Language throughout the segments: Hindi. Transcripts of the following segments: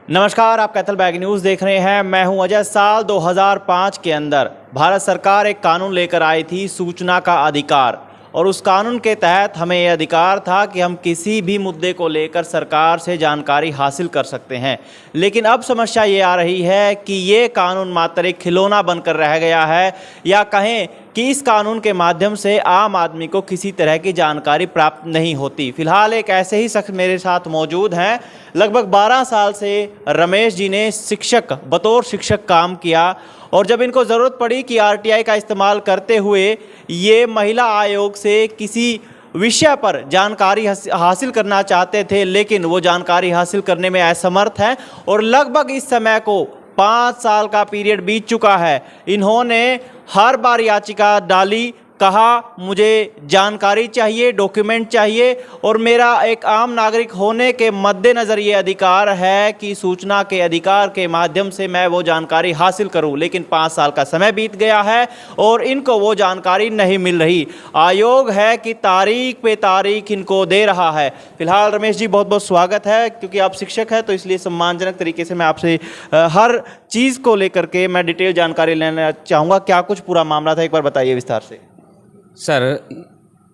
नमस्कार, आप कैथल बैग न्यूज़ देख रहे हैं। मैं हूं अजय। साल 2005 के अंदर भारत सरकार एक कानून लेकर आई थी, सूचना का अधिकार। और उस कानून के तहत हमें यह अधिकार था कि हम किसी भी मुद्दे को लेकर सरकार से जानकारी हासिल कर सकते हैं। लेकिन अब समस्या ये आ रही है कि ये कानून मात्र एक खिलौना बनकर रह गया है, या कहें कि इस कानून के माध्यम से आम आदमी को किसी तरह की जानकारी प्राप्त नहीं होती। फिलहाल एक ऐसे ही शख्स मेरे साथ मौजूद हैं। लगभग 12 साल से रमेश जी ने बतौर शिक्षक काम किया, और जब इनको ज़रूरत पड़ी कि आरटीआई का इस्तेमाल करते हुए ये महिला आयोग से किसी विषय पर जानकारी हासिल करना चाहते थे, लेकिन वो जानकारी हासिल करने में असमर्थ हैं। और लगभग इस समय को 5 साल का पीरियड बीत चुका है। इन्होंने हर बार याचिका डाली, कहा मुझे जानकारी चाहिए, डॉक्यूमेंट चाहिए, और मेरा एक आम नागरिक होने के मद्देनज़र ये अधिकार है कि सूचना के अधिकार के माध्यम से मैं वो जानकारी हासिल करूं। लेकिन 5 साल का समय बीत गया है और इनको वो जानकारी नहीं मिल रही। आयोग है कि तारीख पे तारीख इनको दे रहा है। फिलहाल रमेश जी, बहुत बहुत स्वागत है। क्योंकि आप शिक्षक हैं तो इसलिए सम्मानजनक तरीके से मैं आपसे हर चीज़ को लेकर के मैं डिटेल जानकारी लेना चाहूँगा। क्या कुछ पूरा मामला था, एक बार बताइए विस्तार से। सर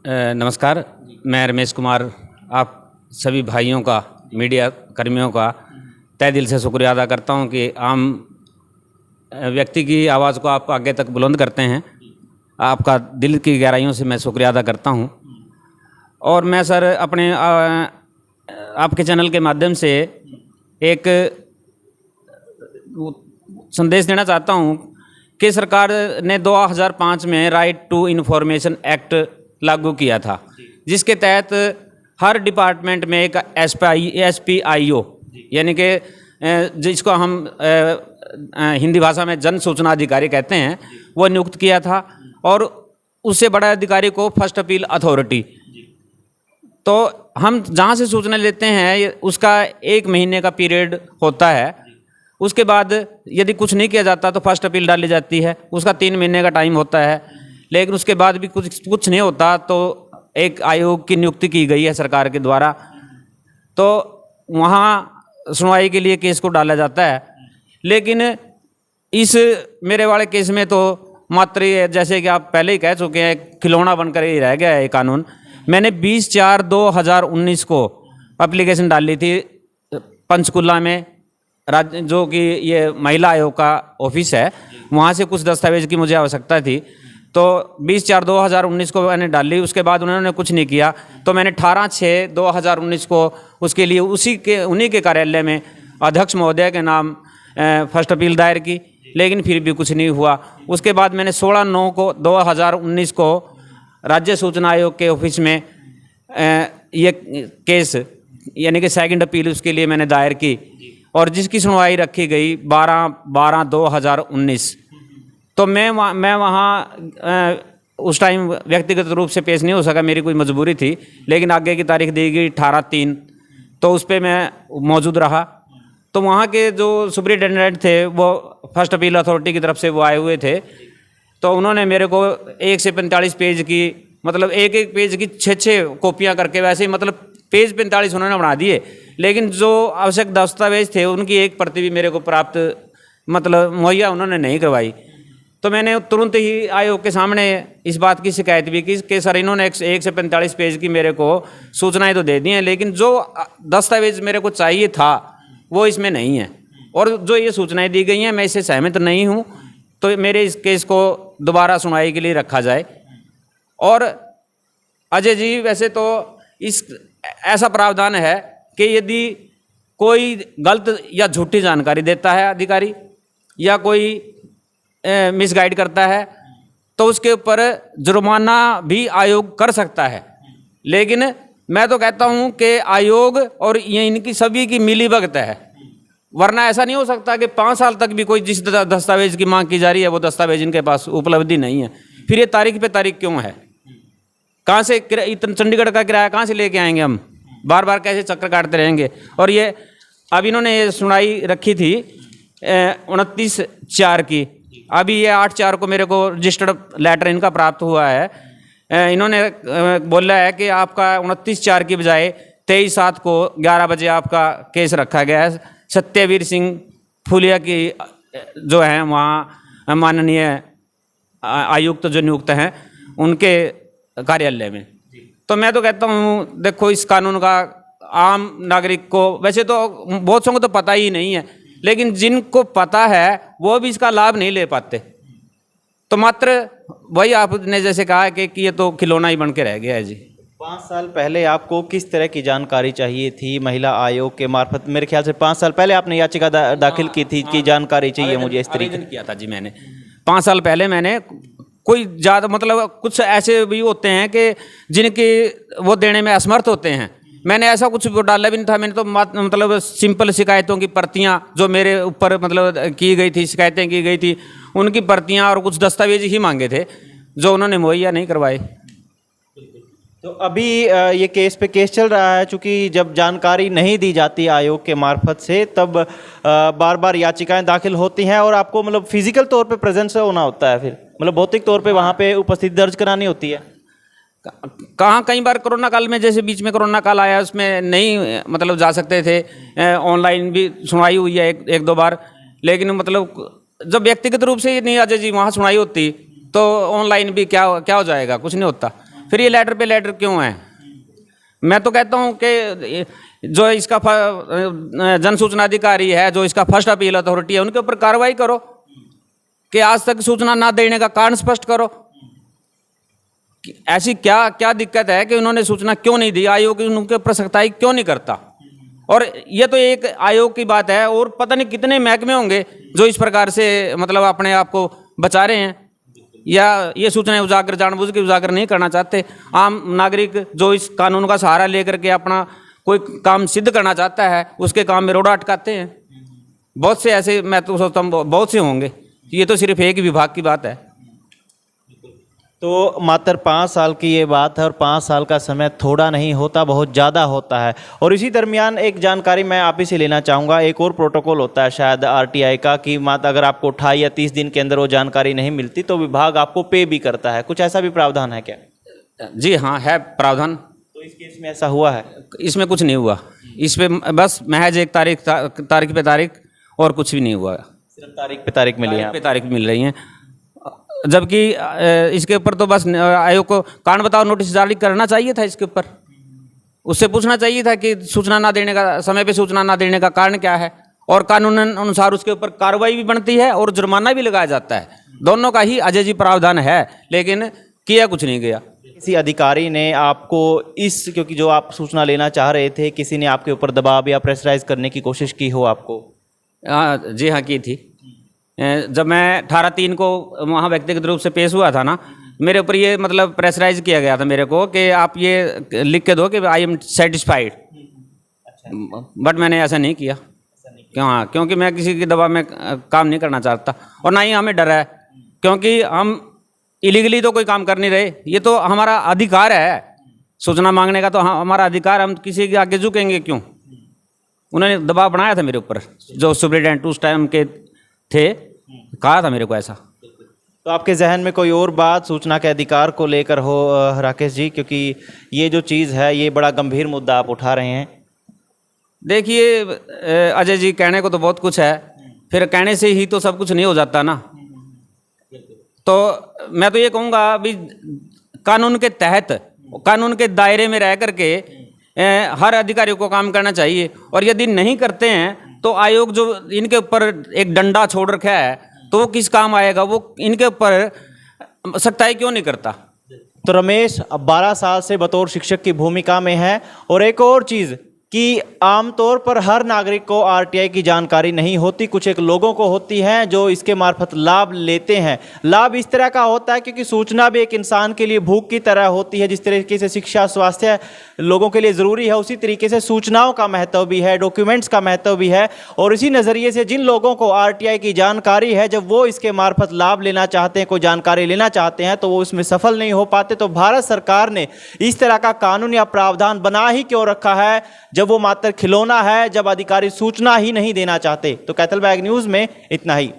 नमस्कार, मैं रमेश कुमार आप सभी भाइयों का, मीडिया कर्मियों का तहे दिल से शुक्रिया अदा करता हूं कि आम व्यक्ति की आवाज़ को आप आगे तक बुलंद करते हैं। आपका दिल की गहराइयों से मैं शुक्रिया अदा करता हूं। और मैं सर अपने आपके चैनल के माध्यम से एक संदेश देना चाहता हूं कि सरकार ने 2005 में राइट टू इन्फॉर्मेशन एक्ट लागू किया था, जिसके तहत हर डिपार्टमेंट में एक SPIO यानी कि जिसको हम हिंदी भाषा में जन सूचना अधिकारी कहते हैं, वो नियुक्त किया था। और उससे बड़ा अधिकारी को फर्स्ट अपील अथॉरिटी। तो हम जहाँ से सूचना लेते हैं उसका 1 महीने का पीरियड होता है। उसके बाद यदि कुछ नहीं किया जाता तो फर्स्ट अपील डाली जाती है, उसका 3 महीने का टाइम होता है। लेकिन उसके बाद भी कुछ नहीं होता तो एक आयोग की नियुक्ति की गई है सरकार के द्वारा, तो वहाँ सुनवाई के लिए केस को डाला जाता है। लेकिन इस मेरे वाले केस में तो मात्र जैसे कि आप पहले ही कह चुके हैं, खिलौना बनकर ही रह गया है ये कानून। मैंने 20/4/2019 को एप्लीकेशन डाली थी पंचकुला में, राज्य जो कि ये महिला आयोग का ऑफिस है, वहाँ से कुछ दस्तावेज की मुझे आवश्यकता थी। तो 20/4/2019 को मैंने डाली। उसके बाद उन्होंने कुछ नहीं किया, तो मैंने 18/6/2019 को उसके लिए उन्हीं के कार्यालय में अध्यक्ष महोदय के नाम फर्स्ट अपील दायर की, लेकिन फिर भी कुछ नहीं हुआ। उसके बाद मैंने 16/9/2019 को राज्य सूचना आयोग के ऑफिस में ये केस यानी कि सेकंड अपील उसके लिए मैंने दायर की, और जिसकी सुनवाई रखी गई 12/12/2019। तो मैं वहाँ उस टाइम व्यक्तिगत रूप से पेश नहीं हो सका, मेरी कोई मजबूरी थी। लेकिन आगे की तारीख दी गई 18/3, तो उस पर मैं मौजूद रहा। तो वहाँ के जो सुपरिटेंडेंट थे वो फर्स्ट अपील अथॉरिटी की तरफ से वो आए हुए थे। तो उन्होंने मेरे को 1 से 45 पेज की, मतलब एक पेज की 6 कॉपियाँ करके, वैसे ही मतलब पेज 45 उन्होंने बना दिए। लेकिन जो आवश्यक दस्तावेज थे उनकी एक प्रति भी मेरे को प्राप्त मतलब मुहैया उन्होंने नहीं करवाई। तो मैंने तुरंत ही आयोग के सामने इस बात की शिकायत भी की कि सर इन्होंने 1 से 45 पेज की मेरे को सूचनाएं तो दे दी हैं, लेकिन जो दस्तावेज मेरे को चाहिए था वो इसमें नहीं है, और जो ये सूचनाएं दी गई हैं मैं इससे सहमत नहीं हूँ। तो मेरे इस केस को दोबारा सुनवाई के लिए रखा जाए। और अजय जी, वैसे तो इस ऐसा प्रावधान है कि यदि कोई गलत या झूठी जानकारी देता है अधिकारी, या कोई मिसगाइड करता है, तो उसके ऊपर जुर्माना भी आयोग कर सकता है। लेकिन मैं तो कहता हूं कि आयोग और ये इनकी सभी की मिलीभगत है, वरना ऐसा नहीं हो सकता कि 5 साल तक भी कोई जिस दस्तावेज की मांग की जा रही है वो दस्तावेज इनके पास उपलब्धि नहीं है। फिर ये तारीख पे तारीख क्यों है? कहाँ से चंडीगढ़ का किराया कहाँ से लेके आएंगे हम? बार बार कैसे चक्कर काटते रहेंगे? और ये अब इन्होंने ये सुनवाई रखी थी 29/4 की। अभी ये 8/4 को मेरे को रजिस्टर्ड लेटर इनका प्राप्त हुआ है। इन्होंने बोला है कि आपका 29/4 की बजाय 23/7 को 11 बजे आपका केस रखा गया है सत्यवीर सिंह फुलिया की जो है वहाँ माननीय आयुक्त जो नियुक्त हैं उनके कार्यालय में। तो मैं तो कहता हूँ देखो, इस कानून का आम नागरिक को वैसे तो बहुत सौ को तो पता ही नहीं है, लेकिन जिनको पता है वो भी इसका लाभ नहीं ले पाते। तो मात्र वही आपने जैसे कहा है कि ये तो खिलौना ही बन के रह गया है जी। 5 साल पहले आपको किस तरह की जानकारी चाहिए थी महिला आयोग के मार्फत? मेरे ख्याल से 5 साल पहले आपने याचिका दाखिल की थी कि जानकारी चाहिए मुझे इस तरीके। आवेदन किया था जी मैंने 5 साल पहले। मैंने कोई ज़्यादा मतलब कुछ ऐसे भी होते हैं कि जिनके वो देने में असमर्थ होते हैं, मैंने ऐसा कुछ डाला भी नहीं था। मैंने तो मतलब सिंपल शिकायतों की प्रतियां जो मेरे ऊपर मतलब की गई थी, शिकायतें की गई थी, उनकी प्रतियां और कुछ दस्तावेज ही मांगे थे जो उन्होंने मुहैया नहीं करवाए। तो अभी ये केस पे केस चल रहा है, चूँकि जब जानकारी नहीं दी जाती आयोग के मार्फत से तब बार बार याचिकाएं दाखिल होती हैं और आपको मतलब फिजिकल तौर पे प्रेजेंस होना होता है, फिर मतलब भौतिक तौर पे वहाँ पे उपस्थिति दर्ज करानी होती है। कहाँ कई बार कोरोना काल में, जैसे बीच में कोरोना काल आया, उसमें नहीं मतलब जा सकते थे। ऑनलाइन भी सुनवाई हुई है एक दो बार, लेकिन मतलब जब व्यक्तिगत रूप से नहीं अजय जी वहाँ सुनवाई होती तो ऑनलाइन भी क्या हो जाएगा, कुछ नहीं होता। फिर ये लेटर पे लेटर क्यों है? मैं तो कहता हूँ कि जो इसका जन सूचना अधिकारी है, जो इसका फर्स्ट अपील अथॉरिटी है, उनके ऊपर कार्रवाई करो कि आज तक सूचना ना देने का कारण स्पष्ट करो। ऐसी क्या दिक्कत है कि उन्होंने सूचना क्यों नहीं दी? आयोग उनके ऊपर सख्ताई क्यों नहीं करता? और ये तो एक आयोग की बात है, और पता नहीं कितने महकमे होंगे जो इस प्रकार से मतलब अपने आप को बचा रहे हैं, या ये सूचनाएं उजागर जानबूझ के उजागर नहीं करना चाहते। आम नागरिक जो इस कानून का सहारा लेकर के अपना कोई काम सिद्ध करना चाहता है, उसके काम में रोड़ा अटकाते हैं। बहुत से ऐसे, मैं तो सोचता हूँ बहुत से होंगे, ये तो सिर्फ एक विभाग की बात है। तो मात्र 5 साल की ये बात है और 5 साल का समय थोड़ा नहीं होता, बहुत ज़्यादा होता है। और इसी दरमियान एक जानकारी मैं आप ही से लेना चाहूँगा, एक और प्रोटोकॉल होता है शायद आरटीआई का कि मात्र अगर आपको 28 या 30 दिन के अंदर वो जानकारी नहीं मिलती तो विभाग आपको पे भी करता है। कुछ ऐसा भी प्रावधान है क्या? जी हाँ, है प्रावधान। तो इस केस में ऐसा हुआ है? इसमें कुछ नहीं हुआ, इस पे बस महज एक तारीख पे तारीख और कुछ भी नहीं हुआ। सिर्फ तारीख पे तारीख मिली है, पे तारीख मिल रही हैं, जबकि इसके ऊपर तो बस आयोग को कारण बताओ नोटिस जारी करना चाहिए था। इसके ऊपर उससे पूछना चाहिए था कि सूचना ना देने का, समय पे सूचना ना देने का कारण क्या है, और कानून अनुसार उसके ऊपर कार्रवाई भी बनती है और जुर्माना भी लगाया जाता है। दोनों का ही अजय जी प्रावधान है, लेकिन किया कुछ नहीं गया। किसी अधिकारी ने आपको क्योंकि जो आप सूचना लेना चाह रहे थे, किसी ने आपके ऊपर दबाव या प्रेशराइज करने की कोशिश की हो आपको? जी हाँ, की थी। जब मैं 18/3 को वहाँ व्यक्तिगत रूप से पेश हुआ था ना, मेरे ऊपर ये मतलब प्रेशराइज किया गया था मेरे को कि आप ये लिख के दो कि आई एम सेटिस्फाइड। बट मैंने ऐसा नहीं किया। हाँ, क्योंकि मैं किसी के दबाव में काम नहीं करना चाहता, और ना ही हमें डर है, क्योंकि हम इलीगली तो कोई काम कर नहीं रहे। ये तो हमारा अधिकार है सूचना मांगने का, तो हमारा अधिकार, हम किसी के आगे झुकेंगे क्यों? उन्होंने दबाव बनाया था मेरे ऊपर, जो सुप्रिटेंडेंट उस टाइम के थे, कहा था मेरे को ऐसा। तो आपके जहन में कोई और बात सूचना के अधिकार को लेकर हो राकेश जी? क्योंकि ये जो चीज़ है ये बड़ा गंभीर मुद्दा आप उठा रहे हैं। देखिए अजय जी, कहने को तो बहुत कुछ है, फिर कहने से ही तो सब कुछ नहीं हो जाता ना। तो मैं तो ये कहूँगा अभी कानून के तहत, कानून के दायरे में रह करके हर अधिकारी को काम करना चाहिए, और यदि नहीं करते हैं तो आयोग जो इनके ऊपर एक डंडा छोड़ रखा है तो वो किस काम आएगा? वो इनके ऊपर सख्ताई क्यों नहीं करता? तो रमेश अब 12 साल से बतौर शिक्षक की भूमिका में है, और एक और चीज़ कि आमतौर पर हर नागरिक को आरटीआई की जानकारी नहीं होती, कुछ एक लोगों को होती है जो इसके मार्फत लाभ लेते हैं। लाभ इस तरह का होता है क्योंकि सूचना भी एक इंसान के लिए भूख की तरह होती है। जिस तरीके से शिक्षा स्वास्थ्य लोगों के लिए ज़रूरी है, उसी तरीके से सूचनाओं का महत्व भी है, डॉक्यूमेंट्स का महत्व भी है। और इसी नज़रिए से जिन लोगों को आरटीआई की जानकारी है, जब वो इसके मार्फत लाभ लेना चाहते हैं, कोई जानकारी लेना चाहते हैं, तो वो इसमें सफल नहीं हो पाते। तो भारत सरकार ने इस तरह का कानून या प्रावधान बना ही क्यों रखा है जब वो मात्र खिलौना है, जब अधिकारी सूचना ही नहीं देना चाहते? तो कैथल बैग न्यूज़ में इतना ही।